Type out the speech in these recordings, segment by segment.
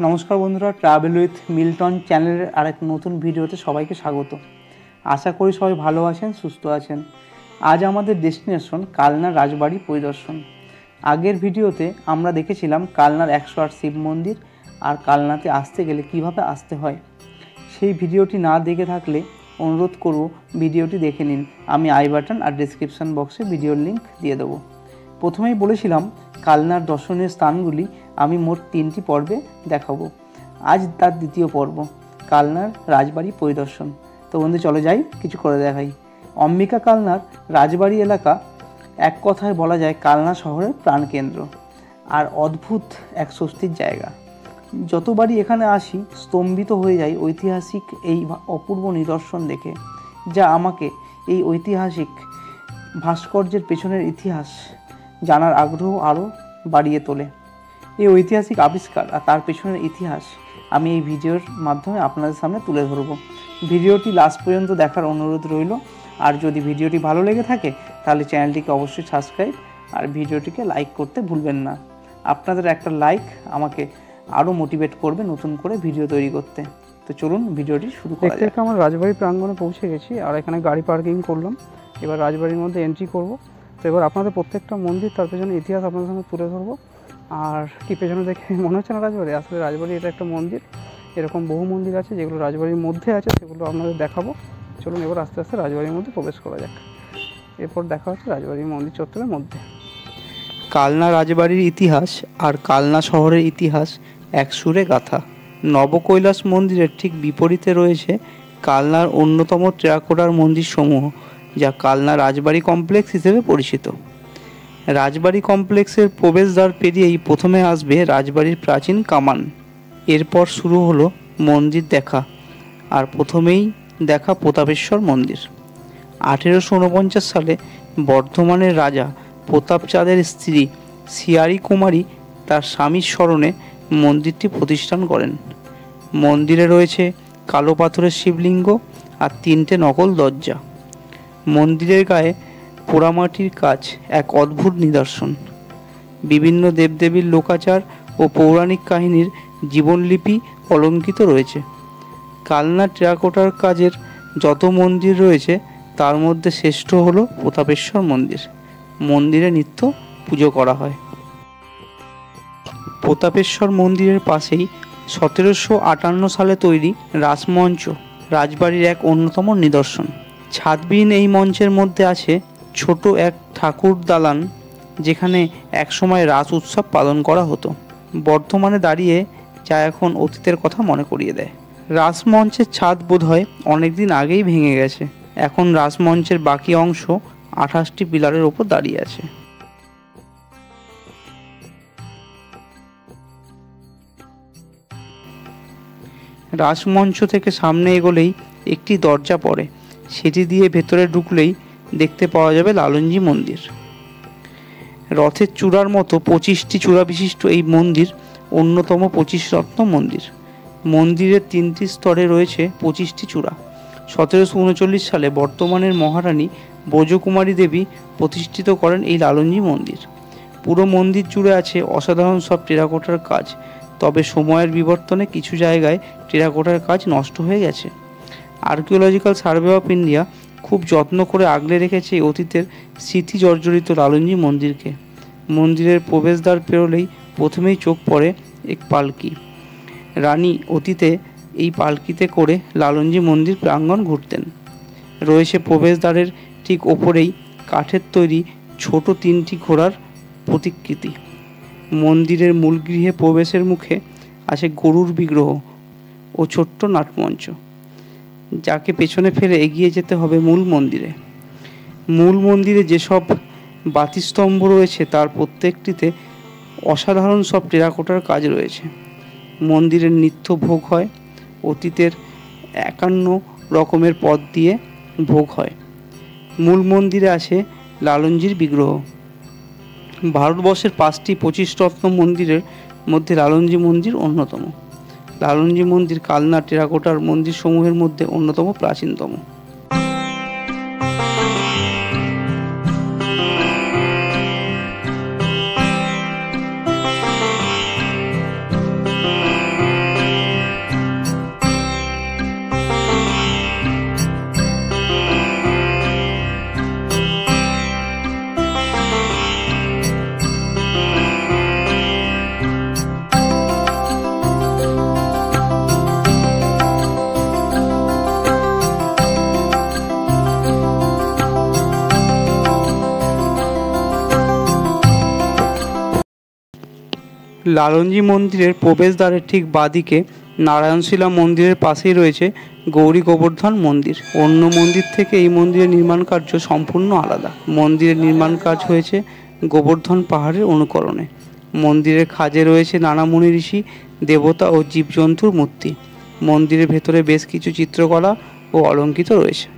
নমস্কার বন্ধুরা, travel with Milton চ্যানেলের আরেক নতুন ভিডিওতে সবাইকে স্বাগত। আশা করি সবাই ভালো আছেন, সুস্থ আছেন। আজ আমাদের ডেস্টিনেশন কালনার রাজবাড়ি পরিদর্শন। আগের ভিডিওতে আমরা দেখেছিলাম কালনার 108 শিব মন্দির আর কালনাতে আসতে গেলে কিভাবে আসতে হয়। সেই ভিডিওটি না দেখে থাকলে অনুরোধ করব ভিডিওটি দেখে নিন। আমি আই বাটন আর ডেসক্রিপশন বক্সে ভিডিওর লিঙ্ক দিয়ে দেবো। প্রথমেই বলেছিলাম কালনার দর্শনীয় স্থানগুলি আমি মোট 3টি পর্বে দেখাবো। আজ তার দ্বিতীয় পর্ব, কালনার রাজবাড়ি পরিদর্শন। তো বন্ধু চলে যাই, কিছু করে দেখাই। অম্বিকা কালনার রাজবাড়ি এলাকা এক কথায় বলা যায় কালনা শহরের প্রাণকেন্দ্র আর অদ্ভুত এক স্বস্তির জায়গা। যতবারই এখানে আসি স্তম্ভিত হয়ে যাই ঐতিহাসিক এই অপূর্ব নিদর্শন দেখে, যা আমাকে এই ঐতিহাসিক ভাস্কর্যের পেছনের ইতিহাস জানার আগ্রহ আরও বাড়িয়ে তোলে। এই ঐতিহাসিক আবিষ্কার আর তার পেছনের ইতিহাস আমি এই ভিডিওর মাধ্যমে আপনাদের সামনে তুলে ধরব। ভিডিওটি লাস্ট পর্যন্ত দেখার অনুরোধ রইল। আর যদি ভিডিওটি ভালো লেগে থাকে তাহলে চ্যানেলটিকে অবশ্যই সাবস্ক্রাইব আর ভিডিওটিকে লাইক করতে ভুলবেন না। আপনাদের একটা লাইক আমাকে আরও মোটিভেট করবে নতুন করে ভিডিও তৈরি করতে। তো চলুন ভিডিওটি শুরু করা যাক। আমার রাজবাড়ি প্রাঙ্গণে পৌঁছে গেছি আর এখানে গাড়ি পার্কিং করলাম। এবার রাজবাড়ির মধ্যে এন্ট্রি করব। তো এবার আপনাদের প্রত্যেকটা মন্দির তার পেছনে ইতিহাস আপনাদের সামনে তুলে ধরবো। আর কি পেছনে দেখে মনে হচ্ছে না রাজবাড়ি, আসলে রাজবাড়ি এটা একটা মন্দির। এরকম বহু মন্দির আছে যেগুলো রাজবাড়ির মধ্যে আছে, সেগুলো আপনাদের দেখাবো। চলুন এবার আস্তে আস্তে রাজবাড়ির মধ্যে প্রবেশ করা যাক। এরপর দেখা হচ্ছে রাজবাড়ির মন্দির চত্বরের মধ্যে। কালনা রাজবাড়ির ইতিহাস আর কালনা শহরের ইতিহাস এক সুরে গাথা। নবকৈলাস মন্দিরের ঠিক বিপরীতে রয়েছে কালনার অন্যতম টেরাকোটার মন্দির সমূহ, যা কালনা রাজবাড়ি কমপ্লেক্স হিসেবে পরিচিত। রাজবাড়ি কমপ্লেক্সের প্রবেশদ্বার পেরিয়েই প্রথমে আসবে রাজবাড়ির প্রাচীন কামান। এরপর শুরু হলো মন্দির দেখা, আর প্রথমেই দেখা প্রতাপেশ্বর মন্দির। 1849 সালে বর্ধমানের রাজা প্রতাপচাঁদের স্ত্রী শিয়ারি কুমারী তার স্বামীর স্মরণে মন্দিরটি প্রতিষ্ঠান করেন। মন্দিরে রয়েছে কালো পাথরের শিবলিঙ্গ আর 3টে নকল দরজা। মন্দিরের গায়ে পোড়ামাটির কাজ এক অদ্ভুত নিদর্শন। বিভিন্ন দেবদেবীর লোকাচার ও পৌরাণিক কাহিনীর জীবনলিপি অলঙ্কিত রয়েছে। কালনা টেরাকোটার কাজের যত মন্দির রয়েছে তার মধ্যে শ্রেষ্ঠ হলো প্রতাপেশ্বর মন্দির। মন্দিরে নিত্য পুজো করা হয়। প্রতাপেশ্বর মন্দিরের পাশেই 1758 সালে তৈরি রাসমঞ্চ রাজবাড়ির এক অন্যতম নিদর্শন। ছাদবিহীন এই মঞ্চের মধ্যে আছে ছোট এক ঠাকুর দালান, যেখানে একসময় রাস উৎসব পালন করা হতো। বর্তমানে দাঁড়িয়ে যা এখন অতীতের কথা মনে করিয়ে দেয়। রাসমঞ্চের ছাদ বোধহয় অনেকদিন আগেই ভেঙে গেছে। এখন রাসমঞ্চের বাকি অংশ 28টি পিলারের ওপর দাঁড়িয়ে আছে। রাসমঞ্চ থেকে সামনে এগোলেই একটি দরজা পড়ে, সেটি দিয়ে ভেতরে ঢুকলেই দেখতে পাওয়া যাবে লালনজি মন্দির। রথের চূড়ার মতো 25টি চূড়া বিশিষ্ট এই মন্দির অন্যতম 25 রত্ন মন্দির। মন্দিরের 3টি স্তরে রয়েছে 25টি চূড়া। 1739 সালে বর্তমানের মহারানী ব্রজকুমারী দেবী প্রতিষ্ঠিত করেন এই লালনজি মন্দির। পুরো মন্দির জুড়ে আছে অসাধারণ সব টেরাকোটার কাজ, তবে সময়ের বিবর্তনে কিছু জায়গায় টেরাকোটার কাজ নষ্ট হয়ে গেছে। আর্কিওলজিক্যাল সার্ভে অফ ইন্ডিয়া খুব যত্ন করে আগলে রেখেছে অতীতের স্মৃতি জর্জরিত লালনজি মন্দিরকে। মন্দিরের প্রবেশদ্বার পেরোলেই প্রথমেই চোখ পড়ে এক পালকি। রানী অতীতে এই পালকিতে করে লালনজি মন্দির প্রাঙ্গণ ঘুরতেন। রয়েছে প্রবেশদ্বারের ঠিক ওপরেই কাঠের তৈরি ছোট 3টি ঘোড়ার প্রতিকৃতি। মন্দিরের মূল গৃহে প্রবেশের মুখে আছে গরুর বিগ্রহ ও ছোট্ট নাটমঞ্চ, যাকে পেছনে ফেলে এগিয়ে যেতে হবে মূল মন্দিরে। মূল মন্দিরে যেসব বাতিস্তম্ভ রয়েছে তার প্রত্যেকটিতে অসাধারণ সব টেরাকোটার কাজ রয়েছে। মন্দিরের নিত্য ভোগ হয়। অতীতের 51 রকমের পদ দিয়ে ভোগ হয়। মূল মন্দিরে আছে লালনজির বিগ্রহ। ভারতবর্ষের 5টি 25 রত্ন মন্দিরের মধ্যে লালনজি মন্দির অন্যতম। লালনজি মন্দির কালনা টেরাকোটার মন্দির সমূহের মধ্যে অন্যতম প্রাচীনতম। লালনজি মন্দিরের প্রবেশদ্বারের ঠিক বাঁদিকে নারায়ণশিলা মন্দিরের পাশেই রয়েছে গৌরী গোবর্ধন মন্দির। অন্য মন্দির থেকে এই মন্দিরের নির্মাণ কার্য সম্পূর্ণ আলাদা। মন্দিরের নির্মাণ কাজ হয়েছে গোবর্ধন পাহাড়ের অনুকরণে। মন্দিরের খাজে রয়েছে নানা মুনি ঋষি, দেবতা ও জীবজন্তুর মূর্তি। মন্দিরের ভেতরে বেশ কিছু চিত্রকলা ও অলঙ্কৃত রয়েছে।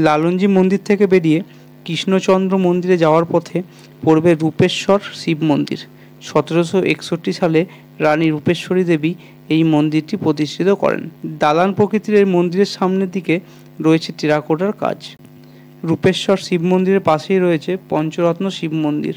লালনজি মন্দির থেকে বেরিয়ে কৃষ্ণচন্দ্র মন্দিরে যাওয়ার পথে পড়বে রূপেশ্বর শিব মন্দির। 1761 সালে রানী রূপেশ্বরী দেবী এই মন্দিরটি প্রতিষ্ঠিত করেন। দালান প্রকৃতির এই মন্দিরের সামনের দিকে রয়েছে টেরাকোটার কাজ। রূপেশ্বর শিব মন্দিরের পাশেই রয়েছে পঞ্চরত্ন শিব মন্দির।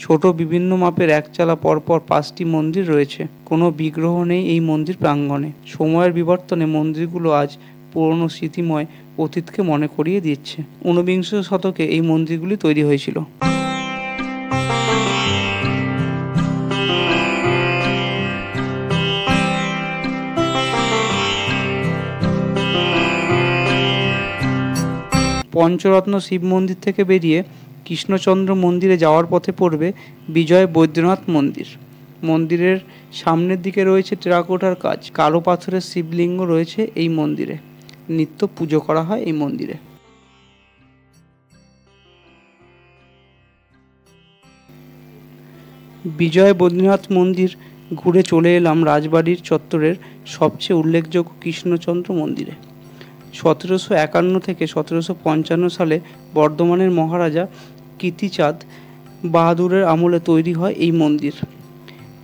ছোট বিভিন্ন মাপের একচালা পরপর 5টি মন্দির রয়েছে। কোনো বিগ্রহ নেই এই মন্দির প্রাঙ্গণে। সময়ের বিবর্তনে মন্দিরগুলো আজ পুরনো স্মৃতিময় অতীতকে মনে করিয়ে দিচ্ছে। 19বিংশ শতকে এই মন্দিরগুলি তৈরি হয়েছিল। পঞ্চরত্ন শিব মন্দির থেকে বেরিয়ে কৃষ্ণচন্দ্র মন্দিরে যাওয়ার পথে পড়বে বিজয় বৈদ্যনাথ মন্দির। মন্দিরের সামনের দিকে রয়েছে টেরাকোটার কাজ। কালো পাথরের শিবলিঙ্গ রয়েছে এই মন্দিরে। নিত্য পুজো করা হয় এই মন্দিরে। বিজয় বৈদ্যনাথ মন্দির ঘুরে চলে এলাম রাজবাড়ির চত্বরের সবচেয়ে উল্লেখযোগ্য কৃষ্ণচন্দ্র মন্দিরে। 1751 থেকে 1755 সালে বর্ধমানের মহারাজা কীর্তিচাঁদ বাহাদুরের আমলে তৈরি হয় এই মন্দির।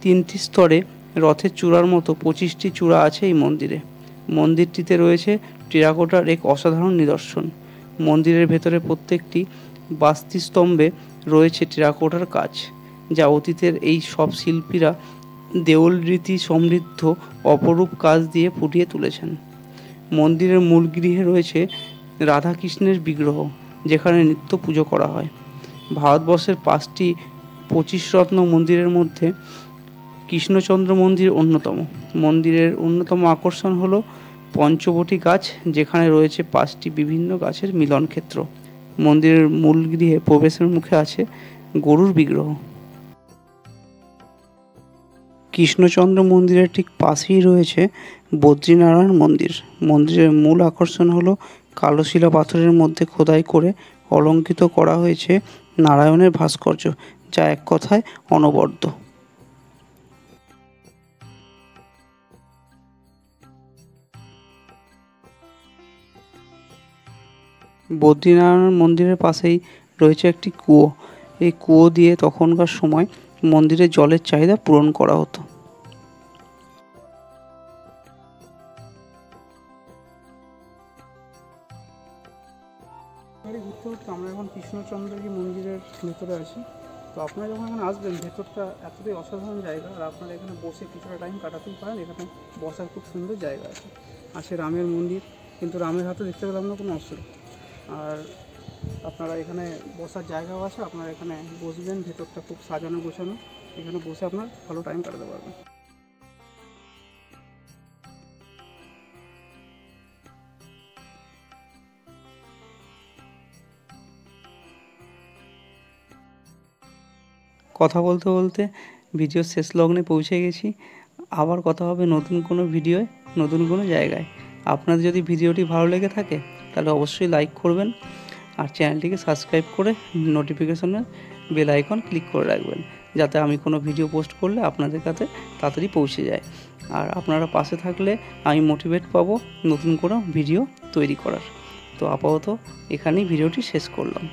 3টি স্তরে রথের চূড়ার মতো 25টি চূড়া আছে এই মন্দিরে। মন্দিরটিতে রয়েছে টেরাকোটার এক অসাধারণ নিদর্শন। মন্দিরের ভেতরে প্রত্যেকটি বাস্তিস্তম্ভে রয়েছে টেরাকোটার কাজ, যা অতীতের এই সব শিল্পীরা দেউল রীতি সমৃদ্ধ অপরূপ কাজ দিয়ে ফুটিয়ে তুলেছেন। মন্দিরের মূল গৃহে রয়েছে রাধাকৃষ্ণের বিগ্রহ, যেখানে নিত্য পুজো করা হয়। ভারতবর্ষের 5টি 25 রত্ন মন্দিরের মধ্যে কৃষ্ণচন্দ্র মন্দির অন্যতম। মন্দিরের অন্যতম আকর্ষণ হলো পঞ্চবটী গাছ, যেখানে রয়েছে 5টি বিভিন্ন গাছের মিলন ক্ষেত্র। মন্দিরের মূল গৃহে প্রবেশের মুখে আছে গরুর বিগ্রহ। কৃষ্ণচন্দ্র মন্দিরের ঠিক পাশেই রয়েছে বদ্রীনারায়ণ মন্দির। মন্দিরের মূল আকর্ষণ হলো কালো শিলা পাথরের মধ্যে খোদাই করে অলঙ্কৃত করা হয়েছে নারায়ণের ভাস্কর্য, যা এক কথায় অনবদ্য। বদ্রীনারায়ণ মন্দিরের পাশেই রয়েছে একটি কুয়ো। এই কুয়ো দিয়ে তখনকার সময় মন্দিরে জলের চাহিদা পূরণ করা হতো। ঘুরতে ঘুরতে আমরা এখন কৃষ্ণচন্দ্রজি মন্দিরের ভেতরে আছি। তো আপনারা যখন এখানে আসবেন, ভেতরটা এতটাই অসাধারণ জায়গা, আর আপনারা এখানে বসে কিছুটা টাইম কাটাতেই পারেন। এখানে বসার খুব সুন্দর জায়গা আছে। আছে রামের মন্দির, কিন্তু রামের হাতে দেখতে পেলাম না কোনো অস্ত্র। আর আপনারা এখানে বসার জায়গাও আছে, আপনারা এখানে বসবেন। ভেতরটা খুব সাজানো গোছানো, এখানে বসে আপনার ভালো টাইম কাটাতে পারবেন। কথা বলতে বলতে ভিডিও শেষ লগ্নে পৌঁছে গেছি। আবার কথা হবে নতুন কোনো ভিডিওয়, নতুন কোনো জায়গায়। আপনাদের যদি ভিডিওটি ভালো লেগে থাকে তাহলে অবশ্যই লাইক করবেন, আর চ্যানেলটিকে সাবস্ক্রাইব করে নোটিফিকেশনের বেল আইকন ক্লিক করে রাখবেন, যাতে আমি কোনো ভিডিও পোস্ট করলে আপনাদের কাছে তাড়াতাড়ি পৌঁছে যায়। আর আপনারা পাশে থাকলে আমি মোটিভেট পাবো নতুন কোনো ভিডিও তৈরি করার। তো আপাতত এখানেই ভিডিওটি শেষ করলাম।